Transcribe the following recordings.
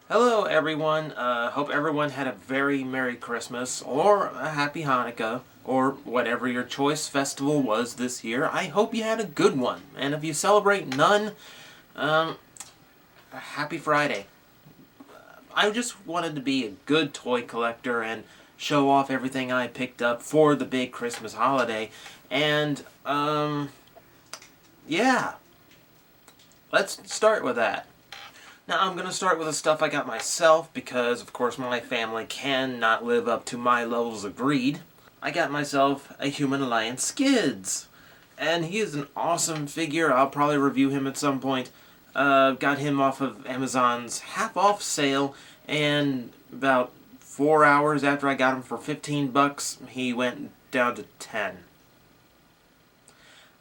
Hello everyone, hope everyone had a very Merry Christmas, or a Happy Hanukkah, or whatever your choice festival was this year. I hope you had a good one, and if you celebrate none, um, Happy Friday. I just wanted to be a good toy collector and show off everything I picked up for the big Christmas holiday, and, yeah, let's start with that. Now I'm going to start with the stuff I got myself because, of course, my family cannot live up to my levels of greed. I got myself a Human Alliance Skids. And he is an awesome figure. I'll probably review him at some point. Got him off of Amazon's half-off sale, and about 4 hours after I got him for 15 bucks, he went down to 10.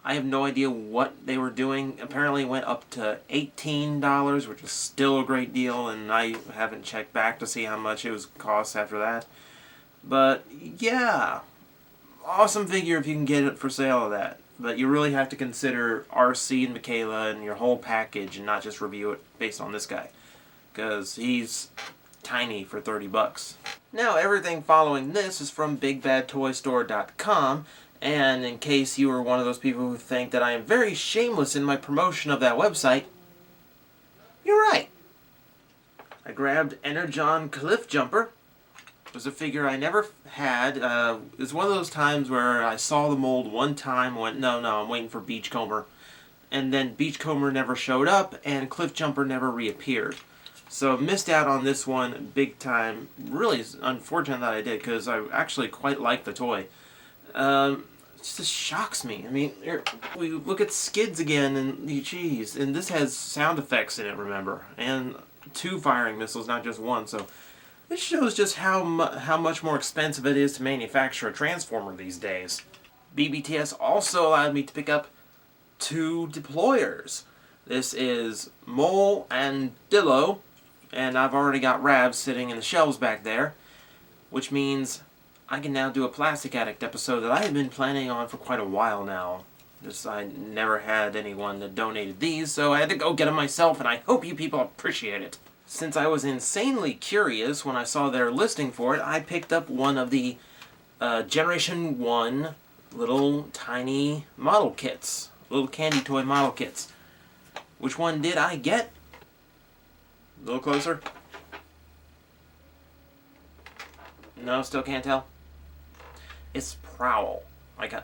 I have no idea what they were doing. Apparently it went up to $18, which is still a great deal, and I haven't checked back to see how much it was cost after that. But yeah, awesome figure if you can get it for sale of that. But you really have to consider RC and Michaela and your whole package and not just review it based on this guy. Because he's tiny for 30 bucks. Now everything following this is from BigBadToyStore.com. And in case you are one of those people who think that I am very shameless in my promotion of that website, you're right. I grabbed Energon Cliff Jumper. It was a figure I never had. It's one of those times where I saw the mold one time and went, no, I'm waiting for Beachcomber. And then Beachcomber never showed up, and Cliff Jumper never reappeared. So missed out on this one big time. Really unfortunate that I did, because I actually quite like the toy. It just shocks me. I mean, we look at Skids again, and geez, and this has sound effects in it, remember, and 2 firing missiles, not just 1. So this shows just how much more expensive it is to manufacture a Transformer these days. BBTS also allowed me to pick up 2 deployers. This is Mole and Dillo, and I've already got Rabs sitting in the shelves back there, which means I can now do a Plastic Addict episode that I have been planning on for quite a while now. Just I never had anyone that donated these, so I had to go get them myself, and I hope you people appreciate it. Since I was insanely curious when I saw their listing for it, I picked up one of the Generation 1 little tiny model kits. Little candy toy model kits. Which one did I get? A little closer. No, still can't tell. It's Prowl.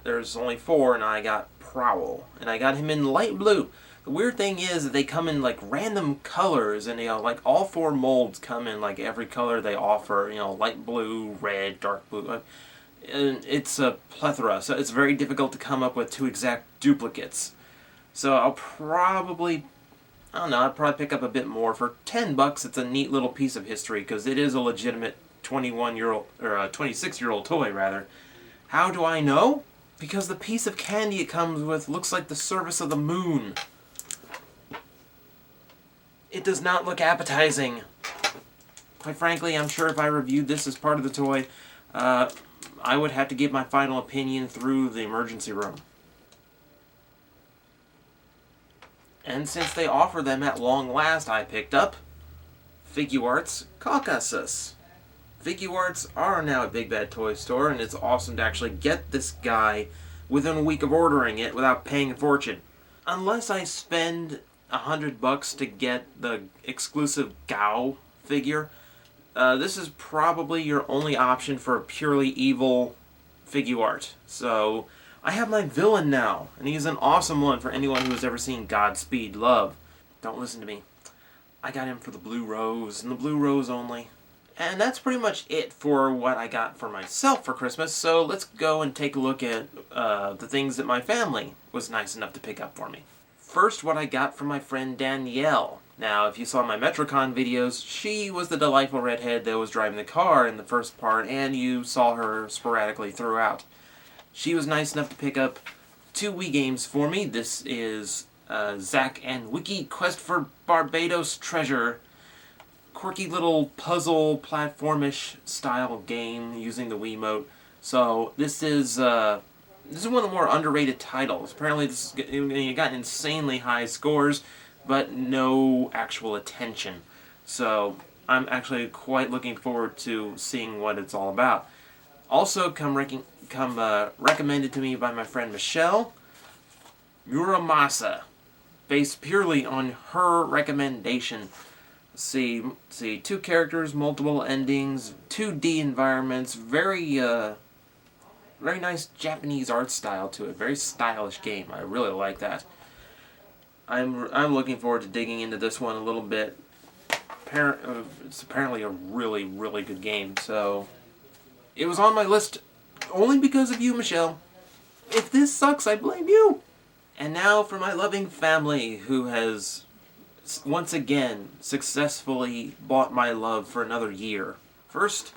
There's only 4, and I got Prowl. And I got him in light blue. The weird thing is that they come in like random colors, and like all 4 molds come in like every color they offer. Light blue, red, dark blue. And it's a plethora, so it's very difficult to come up with 2 exact duplicates. So I'll probably, I don't know, I'd probably pick up a bit more. For 10 bucks, it's a neat little piece of history, because it is a legitimate 21-year-old, or a 26-year-old toy, rather. How do I know? Because the piece of candy it comes with looks like the surface of the moon. It does not look appetizing. Quite frankly, I'm sure if I reviewed this as part of the toy, I would have to give my final opinion through the emergency room. And since they offer them at long last, I picked up Figuarts Caucasus. Figuarts are now at Big Bad Toy Store, and it's awesome to actually get this guy within a week of ordering it without paying a fortune. Unless I spend $100 to get the exclusive Gao figure, this is probably your only option for a purely evil Figuart. So I have my villain now, and he's an awesome one for anyone who has ever seen Godspeed Love. Don't listen to me. I got him for the Blue Rose, and the Blue Rose only. And that's pretty much it for what I got for myself for Christmas, so let's go and take a look at the things that my family was nice enough to pick up for me. First, what I got from my friend Danielle. Now, if you saw my Metrocon videos, she was the delightful redhead that was driving the car in the first part, and you saw her sporadically throughout. She was nice enough to pick up 2 Wii games for me. This is Zack and Wiki Quest for Barbados Treasure. Quirky little puzzle platformish style game using the Wiimote. So this is one of the more underrated titles. Apparently it got insanely high scores, but no actual attention. So I'm actually quite looking forward to seeing what it's all about. Also, recommended to me by my friend Michelle, Muramasa, based purely on her recommendation. See, two characters, multiple endings, 2D environments, very nice Japanese art style to it. Very stylish game. I really like that. I'm looking forward to digging into this one a little bit. It's apparently a really, really good game. So it was on my list only because of you, Michelle. If this sucks, I blame you. And now for my loving family, who has once again successfully bought my love for another year. First,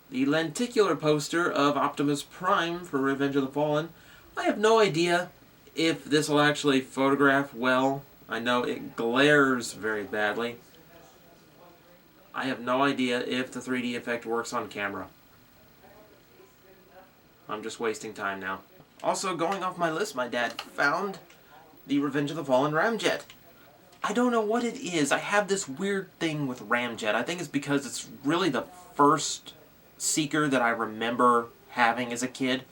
the lenticular poster of Optimus Prime for Revenge of the Fallen. I have no idea if this will actually photograph well. I know it glares very badly. I have no idea if the 3D effect works on camera. I'm just wasting time now. Also, going off my list, my dad found the Revenge of the Fallen Ramjet. I don't know what it is. I have this weird thing with Ramjet. I think it's because it's really the first Seeker that I remember having as a kid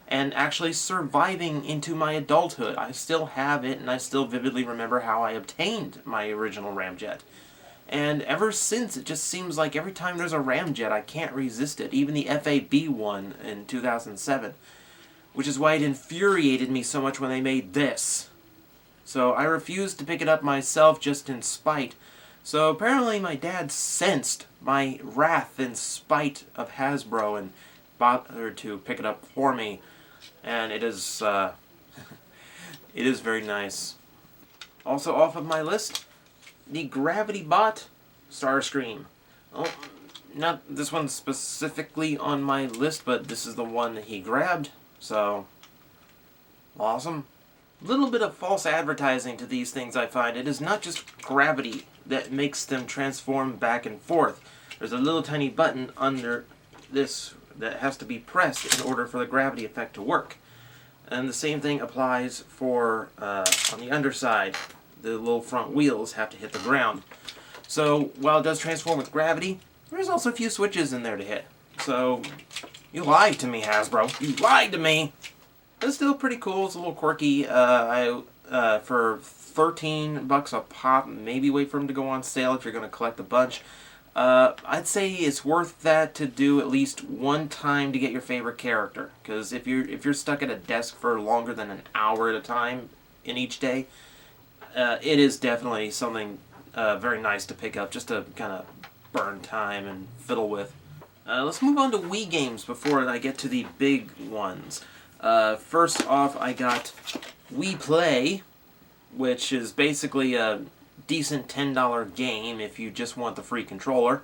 and actually surviving into my adulthood. I still have it, and I still vividly remember how I obtained my original Ramjet. And ever since, it just seems like every time there's a Ramjet, I can't resist it. Even the FAB one in 2007. Which is why it infuriated me so much when they made this. So I refused to pick it up myself just in spite. So apparently my dad sensed my wrath and spite of Hasbro and bothered to pick it up for me. And it is, it is very nice. Also off of my list, the Gravity Bot Starscream. Oh, not this one specifically on my list, but this is the one that he grabbed. So, awesome. Little bit of false advertising to these things, I find. It is not just gravity that makes them transform back and forth. There's a little tiny button under this that has to be pressed in order for the gravity effect to work. And the same thing applies for on the underside. The little front wheels have to hit the ground. So, while it does transform with gravity, there's also a few switches in there to hit. So, you lied to me, Hasbro. You lied to me! It's still pretty cool. It's a little quirky. For $13 a pop, maybe wait for them to go on sale if you're going to collect a bunch. I'd say it's worth that to do at least one time to get your favorite character. Because if you're stuck at a desk for longer than an hour at a time in each day, it is definitely something very nice to pick up just to kind of burn time and fiddle with. Let's move on to Wii games before I get to the big ones. First off, I got Wii Play, which is basically a decent $10 game if you just want the free controller.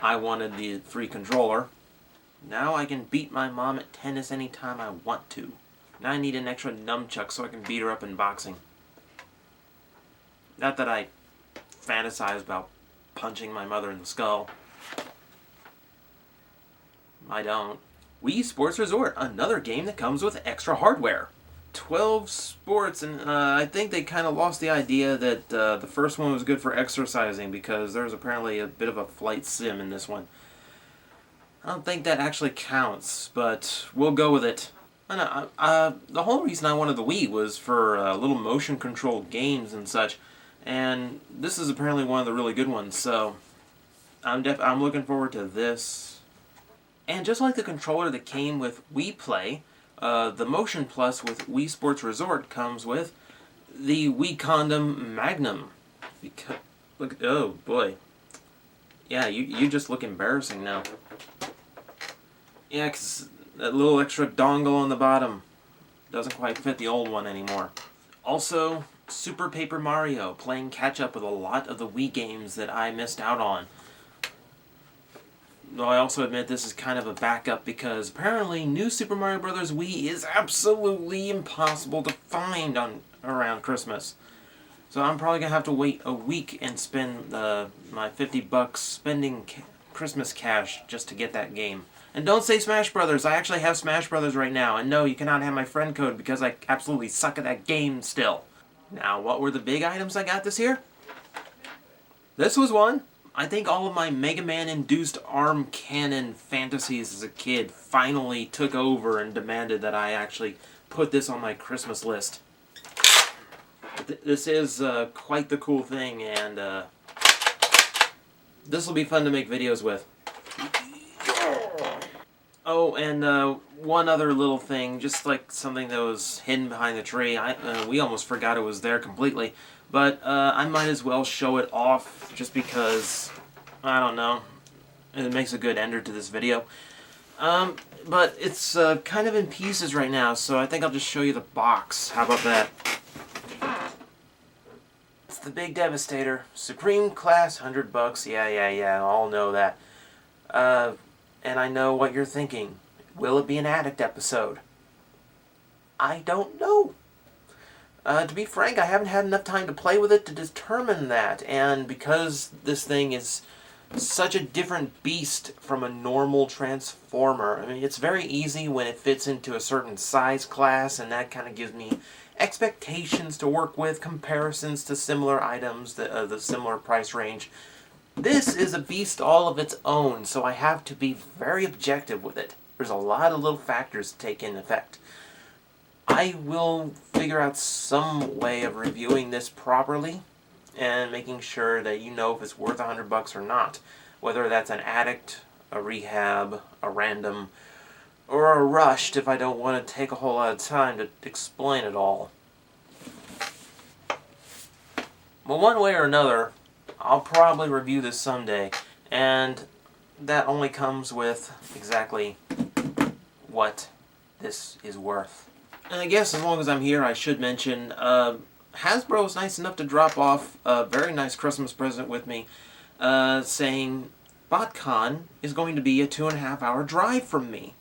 I wanted the free controller. Now I can beat my mom at tennis anytime I want to. Now I need an extra nunchuck so I can beat her up in boxing. Not that I fantasize about punching my mother in the skull. I don't. Wii Sports Resort, another game that comes with extra hardware. 12 sports, and I think they kind of lost the idea that the first one was good for exercising because there's apparently a bit of a flight sim in this one. I don't think that actually counts, but we'll go with it. The whole reason I wanted the Wii was for little motion control games and such, and this is apparently one of the really good ones, so I'm looking forward to this. And just like the controller that came with Wii Play, the Motion Plus with Wii Sports Resort comes with the Wii Condom Magnum. Look, oh boy. Yeah, you just look embarrassing now. Yeah, 'cause that little extra dongle on the bottom doesn't quite fit the old one anymore. Also, Super Paper Mario, playing catch-up with a lot of the Wii games that I missed out on. Though I also admit this is kind of a backup because apparently New Super Mario Bros. Wii is absolutely impossible to find around Christmas. So I'm probably going to have to wait a week and spend my $50 spending Christmas cash just to get that game. And don't say Smash Brothers. I actually have Smash Brothers right now. And no, you cannot have my friend code because I absolutely suck at that game still. Now, what were the big items I got this year? This was one. I think all of my Mega Man-induced arm cannon fantasies as a kid finally took over and demanded that I actually put this on my Christmas list. This is quite the cool thing, and this will be fun to make videos with. Oh, and one other little thing, just like something that was hidden behind the tree. We almost forgot it was there completely, but I might as well show it off just because, I don't know, it makes a good ender to this video. But it's kind of in pieces right now, so I think I'll just show you the box. How about that? It's the Big Devastator. Supreme Class, $100. Yeah, all know that. And I know what you're thinking. Will it be an Addict episode? I don't know. To be frank, I haven't had enough time to play with it to determine that. And because this thing is such a different beast from a normal Transformer, I mean, it's very easy when it fits into a certain size class, and that kind of gives me expectations to work with, comparisons to similar items, the similar price range. This is a beast all of its own, so I have to be very objective with it. There's a lot of little factors to take in effect. I will figure out some way of reviewing this properly and making sure that you know if it's worth $100 or not. Whether that's an Addict, a Rehab, a Random, or a Rushed if I don't want to take a whole lot of time to explain it all. Well, one way or another, I'll probably review this someday, and that only comes with exactly what this is worth. And I guess as long as I'm here, I should mention, Hasbro was nice enough to drop off a very nice Christmas present with me, saying Botcon is going to be a 2.5-hour drive from me,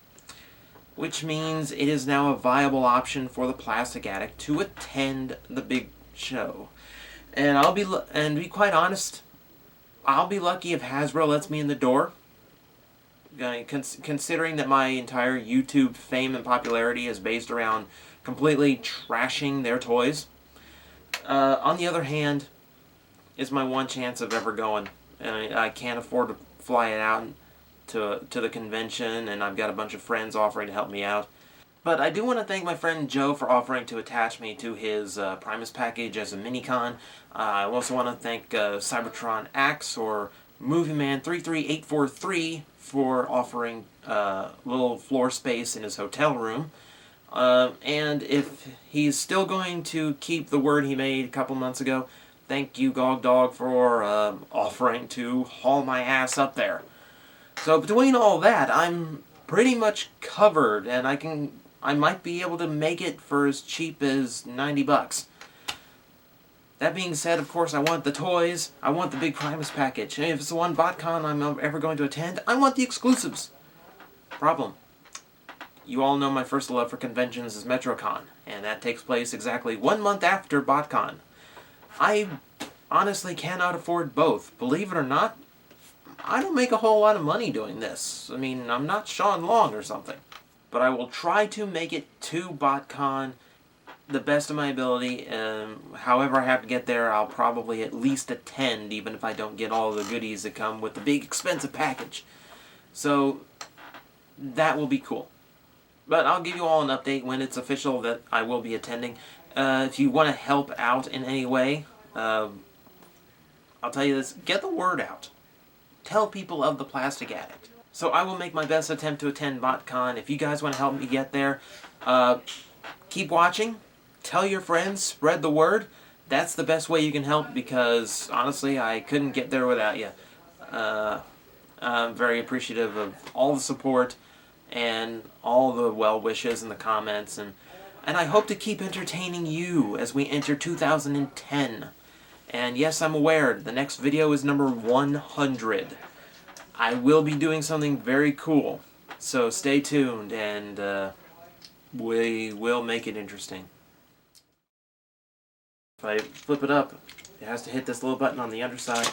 which means it is now a viable option for the Plastic Addict to attend the big show. And to be quite honest, I'll be lucky if Hasbro lets me in the door. Considering that my entire YouTube fame and popularity is based around completely trashing their toys. On the other hand, it's my one chance of ever going. And I can't afford to fly it out to the convention, and I've got a bunch of friends offering to help me out. But I do want to thank my friend Joe for offering to attach me to his Primus package as a mini-con. I also want to thank Cybertron Axe or MovieMan33843 for offering little floor space in his hotel room. And if he's still going to keep the word he made a couple months ago, thank you, Gog Dog, for offering to haul my ass up there. So between all that, I'm pretty much covered, and I might be able to make it for as cheap as $90. That being said, of course, I want the toys, I want the big Primus package, and if it's the one Botcon I'm ever going to attend, I want the exclusives. Problem. You all know my first love for conventions is MetroCon, and that takes place exactly 1 month after Botcon. I honestly cannot afford both. Believe it or not, I don't make a whole lot of money doing this. I mean, I'm not Sean Long or something. But I will try to make it to Botcon the best of my ability. However I have to get there, I'll probably at least attend, even if I don't get all the goodies that come with the big expensive package. So that will be cool. But I'll give you all an update when it's official that I will be attending. If you want to help out in any way, I'll tell you this, get the word out. Tell people of the Plastic Addict. So I will make my best attempt to attend Botcon. If you guys want to help me get there, keep watching. Tell your friends. Spread the word. That's the best way you can help, because honestly, I couldn't get there without you. I'm very appreciative of all the support and all the well wishes and the comments, and I hope to keep entertaining you as we enter 2010. And yes, I'm aware, the next video is number 100. I will be doing something very cool, so stay tuned, and we will make it interesting. If I flip it up, it has to hit this little button on the underside.